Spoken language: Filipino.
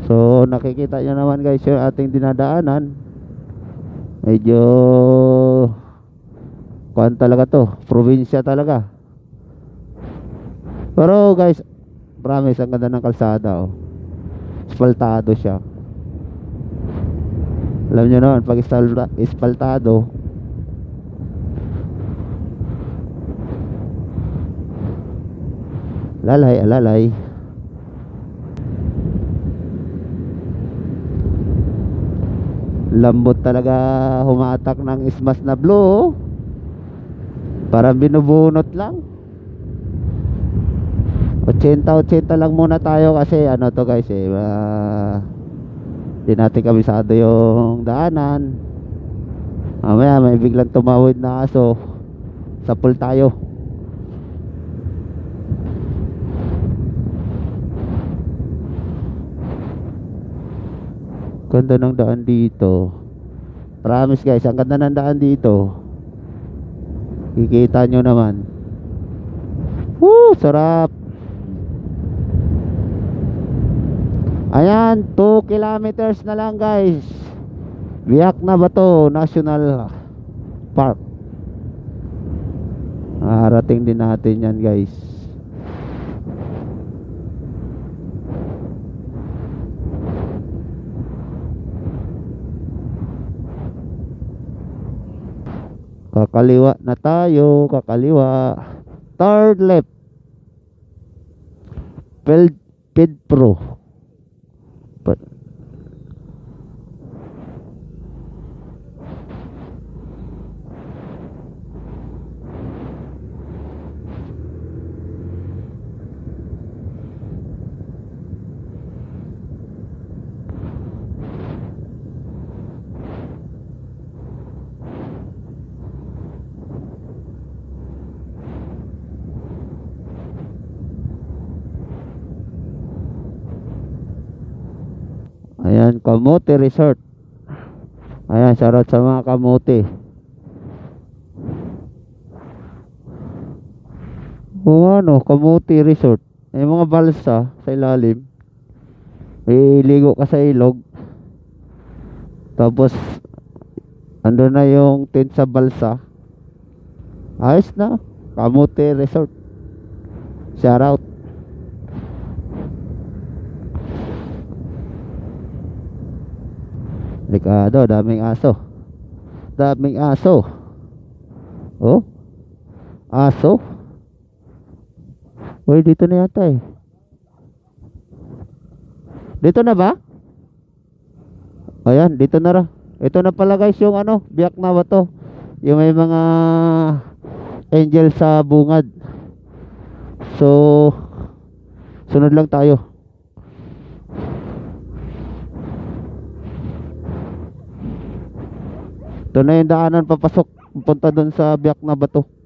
So nakikita nyo naman guys yung ating dinadaanan. Medyo kuan talaga to, probinsya talaga. Pero guys, promise ang ganda ng kalsada oh. Espaltado siya. Alam nyo naman pag espaltado, lalay alalay. Lambot talaga humatak ng ismas na blue oh. Parang binubunot lang. 80-80 lang muna tayo kasi ano to guys eh, di natin kabisado yung daanan. Mamaya may biglang tumawid na aso, sapul tayo. Ganda ng daan dito. Promise guys, ang ganda ng daan dito. Kikita nyo naman. Woo, sarap. Ayan, 2 kilometers na lang guys. Biak na Bato National Park. Arating din natin yan guys. Kakaliwa na tayo, kakaliwa. Third left. Pedro. Ayan, Kamote Resort. Ayan, shoutout sa mga kamote. O ano, Kamote Resort. May mga balsa sa ilalim. Iligo ka sa ilog. Tapos ando na yung tent sa balsa. Ayos na. Kamote Resort. Shoutout. Likado, daming aso. Daming aso. Oh. Aso. Uy, dito na yata eh. Dito na ba? Ayan, dito na ra. Ito na pala guys yung ano, Biak na Bato. Yung may mga angel sa bungad. So sunod lang tayo. Ito na yung daanan papasok punta dun sa Biak na Bato.